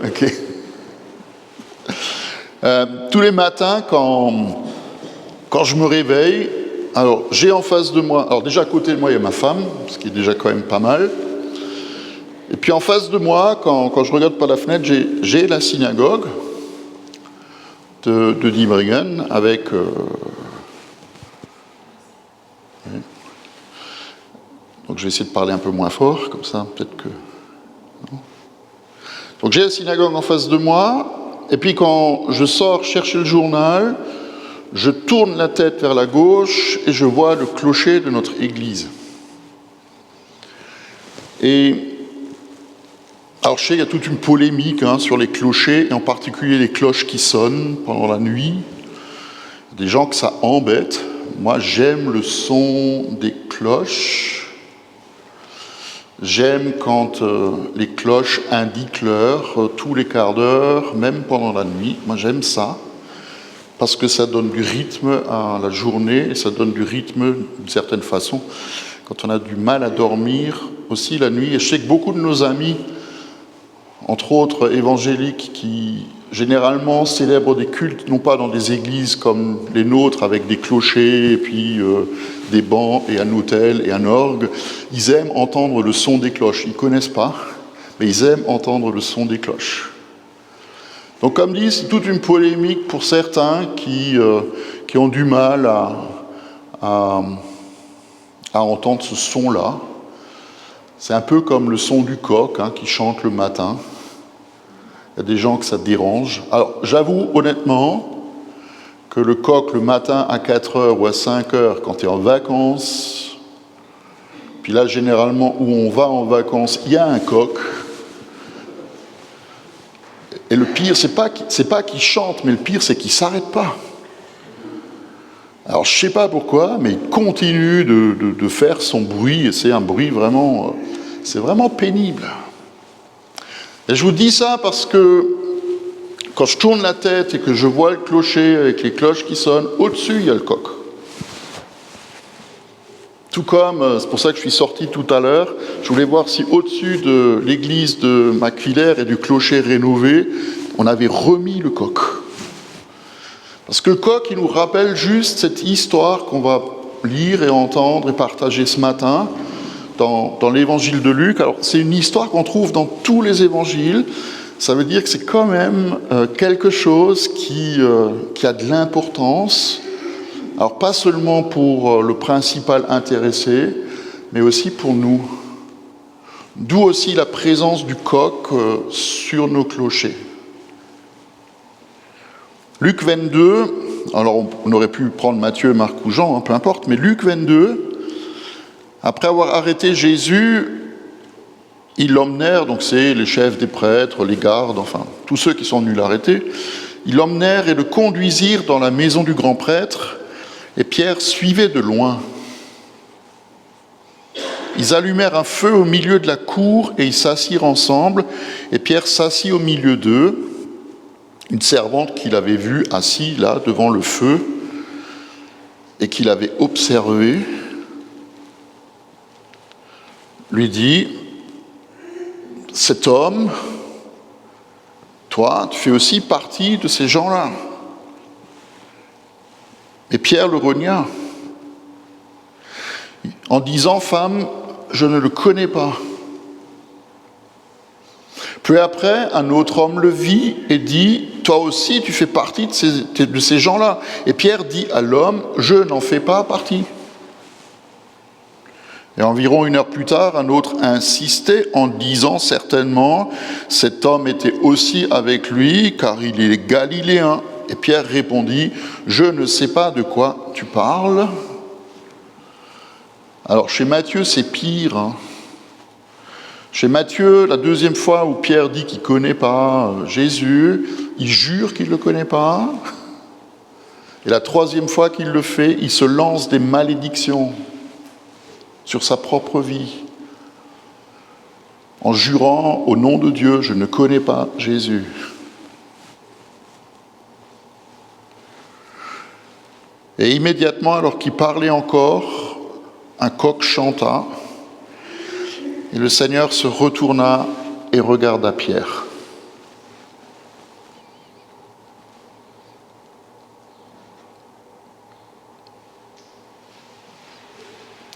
Ok. Tous les matins, quand je me réveille, alors j'ai en face de moi, alors déjà à côté de moi il y a ma femme, ce qui est déjà quand même pas mal. Et puis en face de moi, quand je regarde par la fenêtre, j'ai la synagogue de Nijmegen avec... Donc je vais essayer de parler un peu moins fort, comme ça peut-être que... Non. Donc j'ai la synagogue en face de moi, et puis quand je sors chercher le journal, je tourne la tête vers la gauche et je vois le clocher de notre église. Et alors je sais, il y a toute une polémique sur les clochers, et en particulier les cloches qui sonnent pendant la nuit. Il y a des gens que ça embête. Moi, j'aime le son des cloches. J'aime quand les cloches indiquent l'heure tous les quarts d'heure, même pendant la nuit. Moi, j'aime ça, parce que ça donne du rythme à la journée, et ça donne du rythme d'une certaine façon quand on a du mal à dormir aussi la nuit. Et je sais que beaucoup de nos amis, entre autres évangéliques, qui généralement célèbrent des cultes, non pas dans des églises comme les nôtres, avec des clochers, et puis des bancs, et un autel, et un orgue, ils aiment entendre le son des cloches. Ils ne connaissent pas, mais ils aiment entendre le son des cloches. Donc comme dit, c'est toute une polémique pour certains qui ont du mal à entendre ce son-là. C'est un peu comme le son du coq qui chante le matin. Il y a des gens que ça dérange. Alors, j'avoue honnêtement que le coq le matin à 4h ou à 5h, quand tu es en vacances, puis là, généralement, où on va en vacances, il y a un coq. Et le pire, c'est pas qu'il chante, mais le pire, c'est qu'il ne s'arrête pas. Alors, je ne sais pas pourquoi, mais il continue de faire son bruit, et c'est un bruit vraiment... c'est vraiment pénible. Et je vous dis ça parce que quand je tourne la tête et que je vois le clocher avec les cloches qui sonnent, au-dessus, il y a le coq. Tout comme, c'est pour ça que je suis sorti tout à l'heure, je voulais voir si au-dessus de l'église de Macquevillers et du clocher rénové, on avait remis le coq. Parce que le coq, il nous rappelle juste cette histoire qu'on va lire et entendre et partager ce matin dans l'évangile de Luc. Alors, c'est une histoire qu'on trouve dans tous les évangiles. Ça veut dire que c'est quand même quelque chose qui a de l'importance. Alors, pas seulement pour le principal intéressé, mais aussi pour nous. D'où aussi la présence du coq sur nos clochers. Luc 22, alors on aurait pu prendre Matthieu, Marc ou Jean, peu importe, mais Luc 22, après avoir arrêté Jésus, ils l'emmenèrent, donc c'est les chefs des prêtres, les gardes, enfin tous ceux qui sont venus l'arrêter, ils l'emmenèrent et le conduisirent dans la maison du grand prêtre, et Pierre suivait de loin. Ils allumèrent un feu au milieu de la cour et ils s'assirent ensemble, et Pierre s'assit au milieu d'eux. Une servante qu'il avait vue assis là devant le feu et qu'il avait observé lui dit: cet homme, toi, tu fais aussi partie de ces gens-là. Et Pierre le renia en disant: femme, je ne le connais pas. Peu après, un autre homme le vit et dit: toi aussi, tu fais partie de ces gens-là. Et Pierre dit à l'homme: je n'en fais pas partie. Et environ 1 heure plus tard, un autre insistait en disant certainement: cet homme était aussi avec lui, car il est galiléen. Et Pierre répondit: je ne sais pas de quoi tu parles. Alors chez Matthieu, c'est pire. Chez Matthieu, la deuxième fois où Pierre dit qu'il ne connaît pas Jésus, il jure qu'il ne le connaît pas. Et la troisième fois qu'il le fait, il se lance des malédictions sur sa propre vie, en jurant au nom de Dieu: je ne connais pas Jésus. Et immédiatement, alors qu'il parlait encore, un coq chanta, et le Seigneur se retourna et regarda Pierre.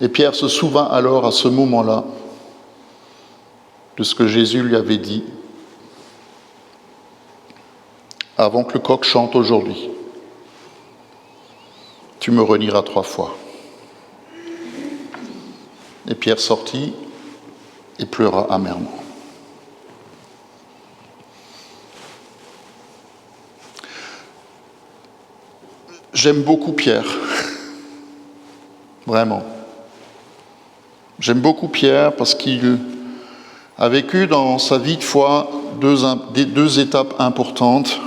Et Pierre se souvint alors à ce moment-là de ce que Jésus lui avait dit avant que le coq chante aujourd'hui. Tu me renieras 3 fois. Et Pierre sortit et pleura amèrement. J'aime beaucoup Pierre, vraiment. J'aime beaucoup Pierre parce qu'il a vécu dans sa vie de foi deux étapes importantes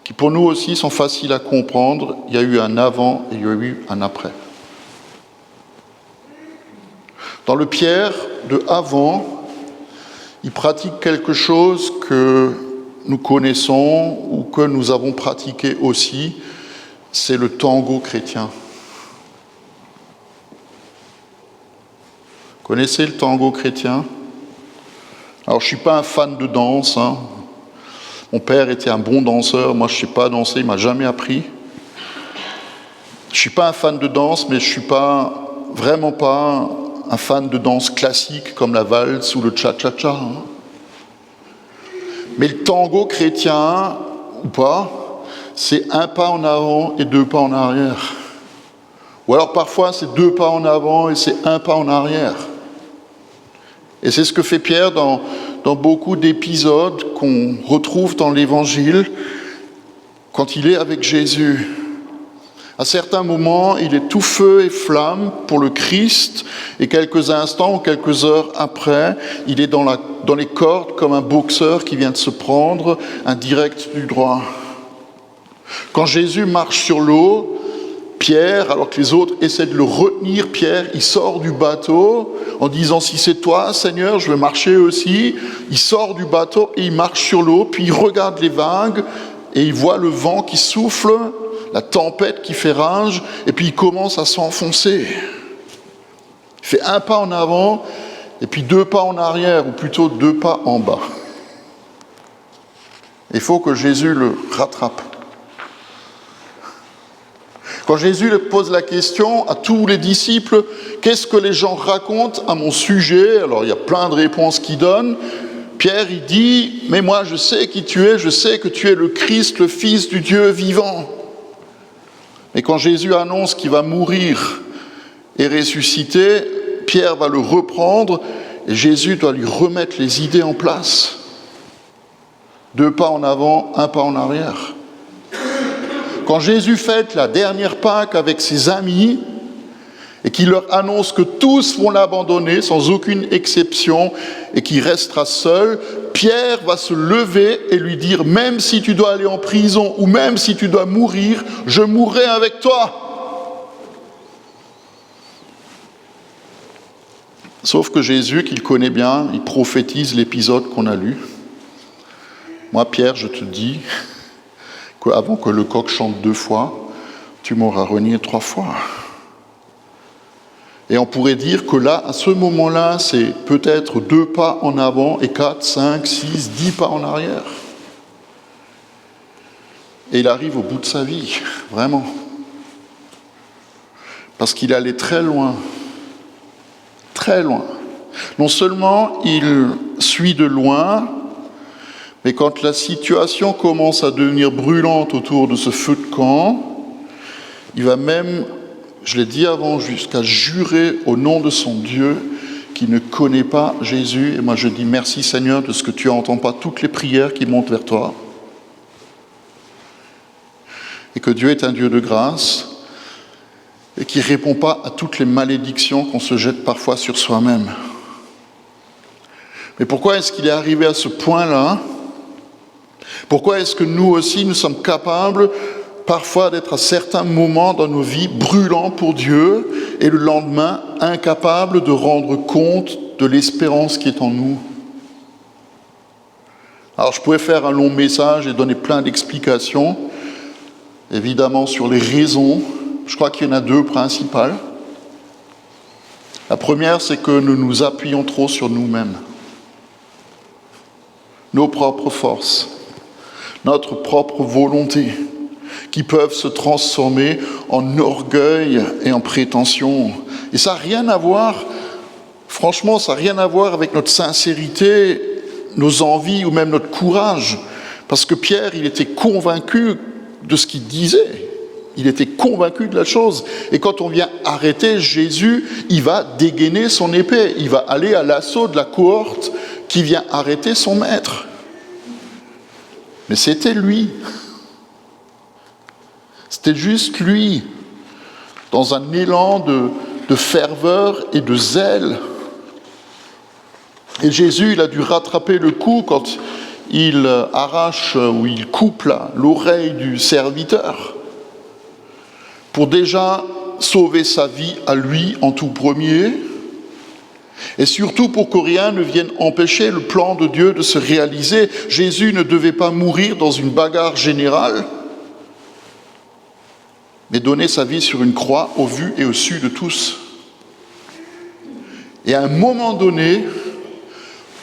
qui pour nous aussi sont faciles à comprendre. Il y a eu un avant et il y a eu un après. Dans le Pierre de avant, il pratique quelque chose que nous connaissons ou que nous avons pratiqué aussi, c'est le tango chrétien. Vous connaissez le tango chrétien ? Alors je ne suis pas un fan de danse. Mon père était un bon danseur, moi je ne sais pas danser, il ne m'a jamais appris. Je ne suis pas un fan de danse, mais je ne suis vraiment pas un fan de danse classique comme la valse ou le cha-cha-cha. Mais le tango chrétien, ou pas, c'est 1 pas en avant et 2 pas en arrière. Ou alors parfois c'est 2 pas en avant et c'est 1 pas en arrière. Et c'est ce que fait Pierre dans beaucoup d'épisodes qu'on retrouve dans l'Évangile quand il est avec Jésus. À certains moments, il est tout feu et flamme pour le Christ, et quelques instants ou quelques heures après, il est dans les cordes comme un boxeur qui vient de se prendre un direct du droit. Quand Jésus marche sur l'eau, Pierre, alors que les autres essaient de le retenir, Pierre, il sort du bateau en disant « Si c'est toi, Seigneur, je veux marcher aussi ». Il sort du bateau et il marche sur l'eau, puis il regarde les vagues et il voit le vent qui souffle, la tempête qui fait rage, et puis il commence à s'enfoncer. Il fait 1 pas en avant et puis 2 pas en arrière, ou plutôt 2 pas en bas. Il faut que Jésus le rattrape. Quand Jésus pose la question à tous les disciples, qu'est-ce que les gens racontent à mon sujet ? Alors il y a plein de réponses qu'il donne. Pierre, il dit, mais moi je sais qui tu es, je sais que tu es le Christ, le Fils du Dieu vivant. Et quand Jésus annonce qu'il va mourir et ressusciter, Pierre va le reprendre et Jésus doit lui remettre les idées en place. 2 pas en avant, 1 pas en arrière. Quand Jésus fête la dernière Pâque avec ses amis et qu'il leur annonce que tous vont l'abandonner sans aucune exception et qu'il restera seul, Pierre va se lever et lui dire « Même si tu dois aller en prison ou même si tu dois mourir, je mourrai avec toi ». Sauf que Jésus, qu'il connaît bien, il prophétise l'épisode qu'on a lu. Moi, Pierre, je te dis qu'avant que le coq chante 2 fois, tu m'auras renié 3 fois. Et on pourrait dire que là, à ce moment-là, c'est peut-être 2 pas en avant et 4, 5, 6, 10 pas en arrière. Et il arrive au bout de sa vie, vraiment. Parce qu'il allait très loin. Très loin. Non seulement il suit de loin, mais quand la situation commence à devenir brûlante autour de ce feu de camp, il va même, je l'ai dit avant, jusqu'à jurer au nom de son Dieu qu'il ne connaît pas Jésus. Et moi je dis merci Seigneur de ce que tu n'entends pas toutes les prières qui montent vers toi. Et que Dieu est un Dieu de grâce et qui ne répond pas à toutes les malédictions qu'on se jette parfois sur soi-même. Mais pourquoi est-ce qu'il est arrivé à ce point-là ? Pourquoi est-ce que nous aussi, nous sommes capables parfois d'être à certains moments dans nos vies brûlants pour Dieu et le lendemain incapables de rendre compte de l'espérance qui est en nous ? Alors je pourrais faire un long message et donner plein d'explications, évidemment sur les raisons. Je crois qu'il y en a 2 principales. La première, c'est que nous nous appuyons trop sur nous-mêmes, nos propres forces, notre propre volonté, qui peuvent se transformer en orgueil et en prétention. Et ça n'a rien à voir, franchement, ça n'a rien à voir avec notre sincérité, nos envies ou même notre courage. Parce que Pierre, il était convaincu de ce qu'il disait. Il était convaincu de la chose. Et quand on vient arrêter Jésus, il va dégainer son épée. Il va aller à l'assaut de la cohorte qui vient arrêter son maître. Mais c'était lui. C'était juste lui, dans un élan de ferveur et de zèle. Et Jésus, il a dû rattraper le coup quand il arrache ou il coupe l'oreille du serviteur pour déjà sauver sa vie à lui en tout premier, et surtout pour que rien ne vienne empêcher le plan de Dieu de se réaliser. Jésus ne devait pas mourir dans une bagarre générale, mais donner sa vie sur une croix au vu et au su de tous. Et à un moment donné,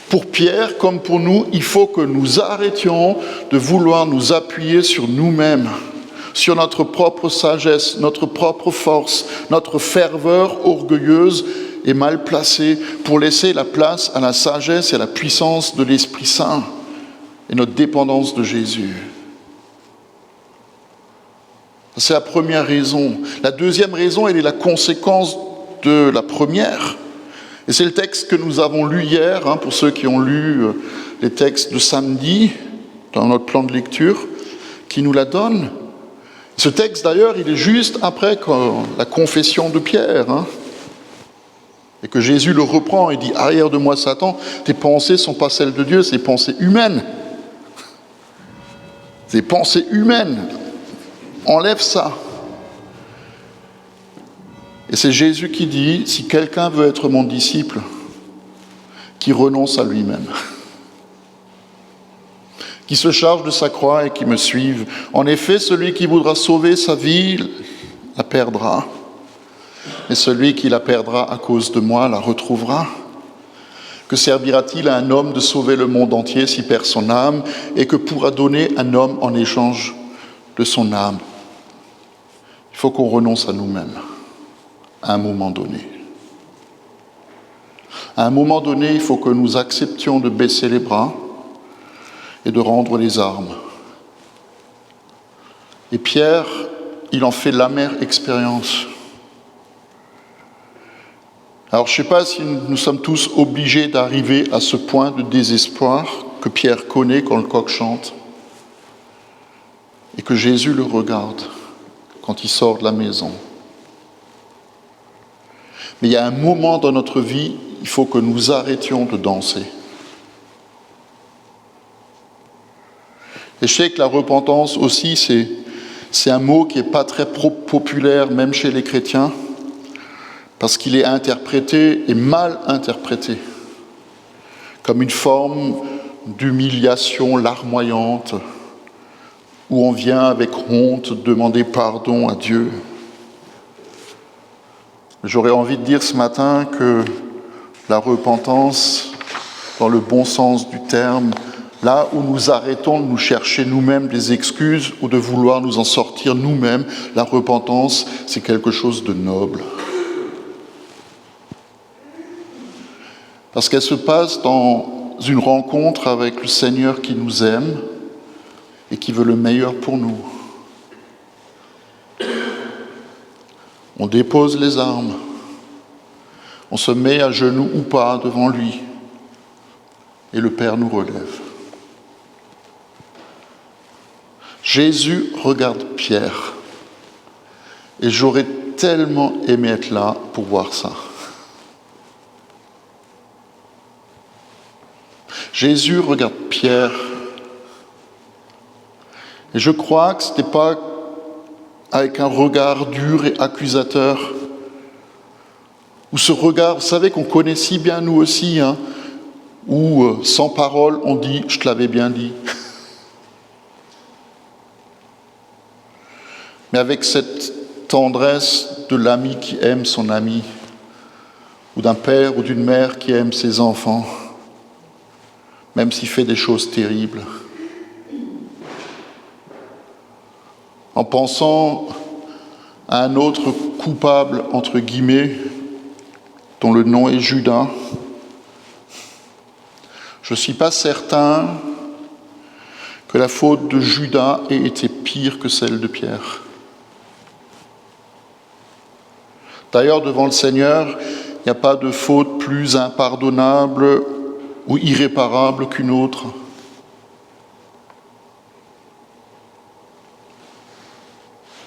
pour Pierre comme pour nous, il faut que nous arrêtions de vouloir nous appuyer sur nous-mêmes, sur notre propre sagesse, notre propre force, notre ferveur orgueilleuse et mal placée, pour laisser la place à la sagesse et à la puissance de l'Esprit Saint et notre dépendance de Jésus. C'est la première raison. La deuxième raison, elle est la conséquence de la première. Et c'est le texte que nous avons lu hier, pour ceux qui ont lu les textes de samedi, dans notre plan de lecture, qui nous la donne. Ce texte, d'ailleurs, il est juste après la confession de Pierre. Et que Jésus le reprend et dit « Arrière de moi, Satan, tes pensées ne sont pas celles de Dieu, c'est des pensées humaines. Des pensées humaines. Enlève ça. » Et c'est Jésus qui dit « Si quelqu'un veut être mon disciple, qu'il renonce à lui-même. » Qui se charge de sa croix et qui me suive. En effet, celui qui voudra sauver sa vie la perdra. Et celui qui la perdra à cause de moi la retrouvera. Que servira-t-il à un homme de sauver le monde entier s'il perd son âme? Et que pourra donner un homme en échange de son âme? Il faut qu'on renonce à nous-mêmes à un moment donné. À un moment donné, il faut que nous acceptions de baisser les bras et de rendre les armes. Et Pierre, il en fait l'amère expérience. Alors je ne sais pas si nous sommes tous obligés d'arriver à ce point de désespoir que Pierre connaît quand le coq chante et que Jésus le regarde quand il sort de la maison. Mais il y a un moment dans notre vie, il faut que nous arrêtions de danser. Et je sais que la repentance aussi, c'est un mot qui n'est pas très populaire, même chez les chrétiens, parce qu'il est interprété et mal interprété, comme une forme d'humiliation larmoyante, où on vient avec honte demander pardon à Dieu. J'aurais envie de dire ce matin que la repentance, dans le bon sens du terme, là où nous arrêtons de nous chercher nous-mêmes des excuses ou de vouloir nous en sortir nous-mêmes, la repentance, c'est quelque chose de noble. Parce qu'elle se passe dans une rencontre avec le Seigneur qui nous aime et qui veut le meilleur pour nous. On dépose les armes, on se met à genoux ou pas devant lui, et le Père nous relève. Jésus regarde Pierre, et j'aurais tellement aimé être là pour voir ça. Jésus regarde Pierre, et je crois que ce n'était pas avec un regard dur et accusateur, ou ce regard, vous savez qu'on connaît si bien nous aussi, où sans parole on dit « je te l'avais bien dit ». Mais avec cette tendresse de l'ami qui aime son ami, ou d'un père ou d'une mère qui aime ses enfants, même s'il fait des choses terribles. En pensant à un autre coupable, entre guillemets, dont le nom est Judas. Je ne suis pas certain que la faute de Judas ait été pire que celle de Pierre. D'ailleurs, devant le Seigneur, il n'y a pas de faute plus impardonnable ou irréparable qu'une autre.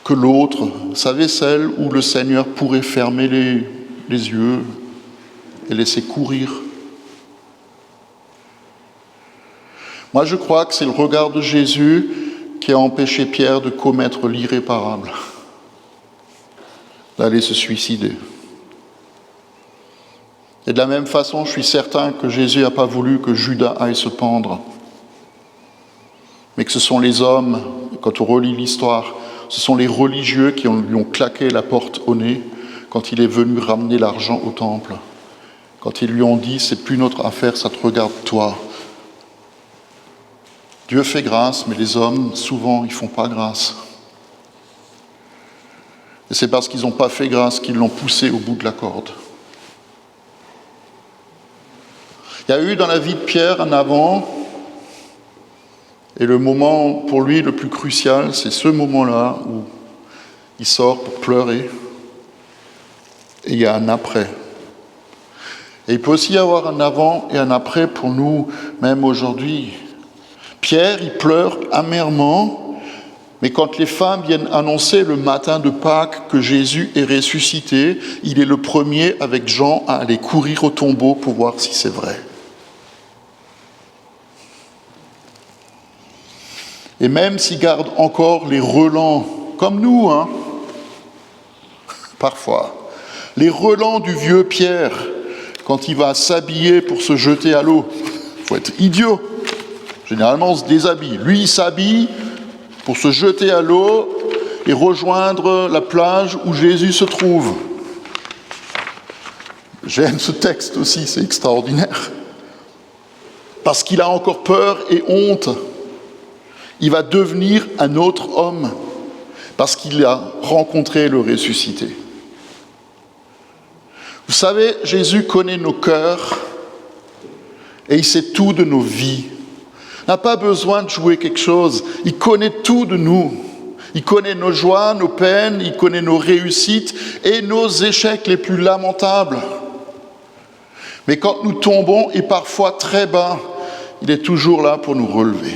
Que l'autre, vous savez, celle où le Seigneur pourrait fermer les yeux et laisser courir. Moi, je crois que c'est le regard de Jésus qui a empêché Pierre de commettre l'irréparable, d'aller se suicider. Et de la même façon, je suis certain que Jésus n'a pas voulu que Judas aille se pendre, mais que ce sont les hommes, quand on relit l'histoire, ce sont les religieux qui lui ont claqué la porte au nez quand il est venu ramener l'argent au temple. Quand ils lui ont dit « c'est plus notre affaire, ça te regarde toi ». Dieu fait grâce, mais les hommes, souvent, ils ne font pas grâce. Et c'est parce qu'ils n'ont pas fait grâce qu'ils l'ont poussé au bout de la corde. Il y a eu dans la vie de Pierre un avant, et le moment pour lui le plus crucial, c'est ce moment-là où il sort pour pleurer, et il y a un après. Et il peut aussi y avoir un avant et un après pour nous, même aujourd'hui. Pierre, il pleure amèrement, mais quand les femmes viennent annoncer le matin de Pâques que Jésus est ressuscité, il est le premier avec Jean à aller courir au tombeau pour voir si c'est vrai. Et même s'il garde encore les relents, comme nous, parfois, les relents du vieux Pierre, quand il va s'habiller pour se jeter à l'eau, il faut être idiot. Généralement, on se déshabille. Lui, il s'habille pour se jeter à l'eau et rejoindre la plage où Jésus se trouve. J'aime ce texte aussi, c'est extraordinaire. Parce qu'il a encore peur et honte. Il va devenir un autre homme parce qu'il a rencontré le ressuscité. Vous savez, Jésus connaît nos cœurs et il sait tout de nos vies. Il n'a pas besoin de jouer quelque chose. Il connaît tout de nous. Il connaît nos joies, nos peines, il connaît nos réussites et nos échecs les plus lamentables. Mais quand nous tombons, et parfois très bas, il est toujours là pour nous relever.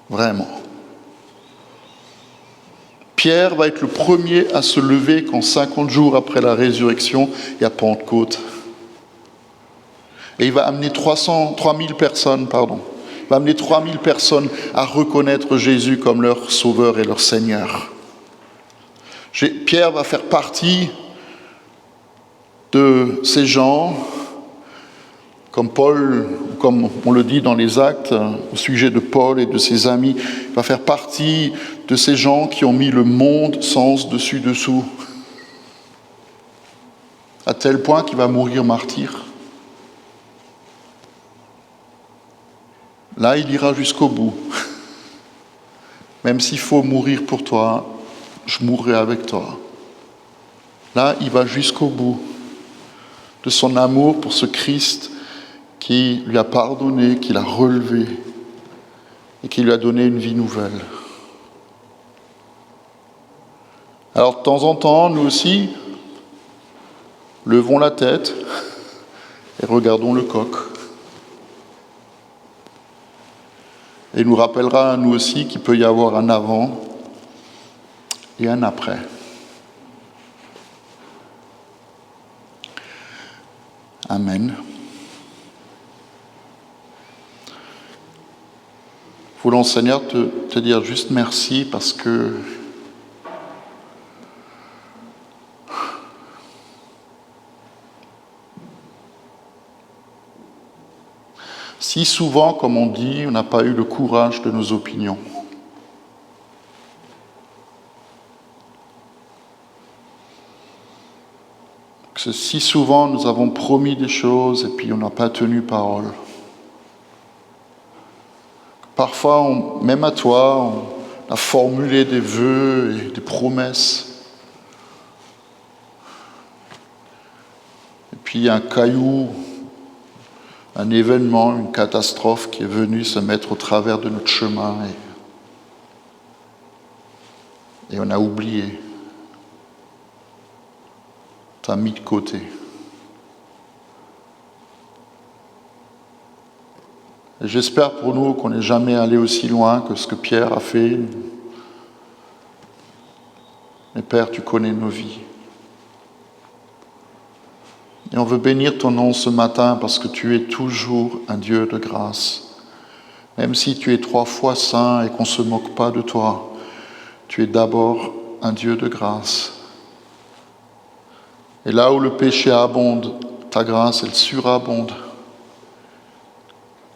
Vraiment. Pierre va être le premier à se lever quand 50 jours après la résurrection, il y a Pentecôte. Et il va amener 3000 personnes, Il va amener 3000 personnes à reconnaître Jésus comme leur sauveur et leur Seigneur. Pierre va faire partie de ces gens, comme Paul, comme on le dit dans les Actes, au sujet de Paul et de ses amis, il va faire partie de ces gens qui ont mis le monde sens dessus-dessous, à tel point qu'il va mourir martyr. Là, il ira jusqu'au bout. Même s'il faut mourir pour toi, je mourrai avec toi. Là, il va jusqu'au bout de son amour pour ce Christ qui lui a pardonné, qui l'a relevé et qui lui a donné une vie nouvelle. Alors, de temps en temps, nous aussi, levons la tête et regardons le coq. Et il nous rappellera à nous aussi qu'il peut y avoir un avant et un après. Amen. Voulons, Seigneur, te dire juste merci parce que si souvent, comme on dit, on n'a pas eu le courage de nos opinions. Que si souvent nous avons promis des choses et puis on n'a pas tenu parole. Parfois, même à toi, on a formulé des vœux et des promesses. qu'il y ait un caillou, un événement, une catastrophe qui est venu se mettre au travers de notre chemin et on a oublié. T'as mis de côté. Et j'espère pour nous qu'on n'est jamais allé aussi loin que ce que Pierre a fait. Mais Père, tu connais nos vies. Et on veut bénir ton nom ce matin parce que tu es toujours un Dieu de grâce. Même si tu es 3 fois saint et qu'on ne se moque pas de toi, tu es d'abord un Dieu de grâce. Et là où le péché abonde, ta grâce, elle surabonde.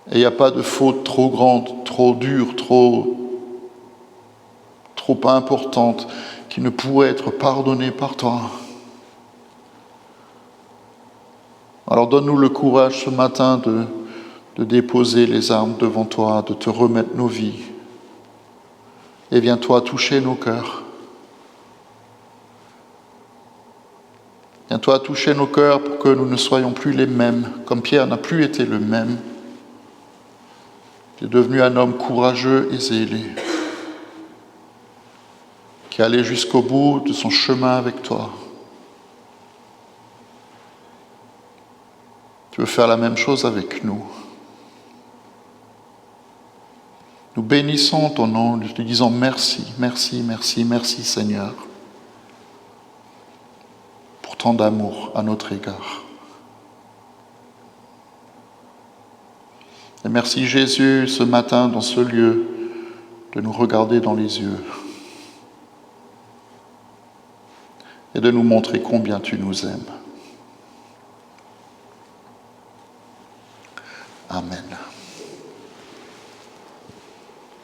Et il n'y a pas de faute trop grande, trop dure, trop importante qui ne pourrait être pardonnée par toi. Alors donne-nous le courage ce matin de déposer les armes devant toi, de te remettre nos vies. Et viens-toi toucher nos cœurs. Viens-toi toucher nos cœurs pour que nous ne soyons plus les mêmes, comme Pierre n'a plus été le même. Tu es devenu un homme courageux et zélé, qui allait jusqu'au bout de son chemin avec toi. Tu veux faire la même chose avec nous. Nous bénissons ton nom, nous te disons merci, merci, merci, merci Seigneur, pour tant d'amour à notre égard. Et merci Jésus, ce matin, dans ce lieu, de nous regarder dans les yeux et de nous montrer combien tu nous aimes. Amen.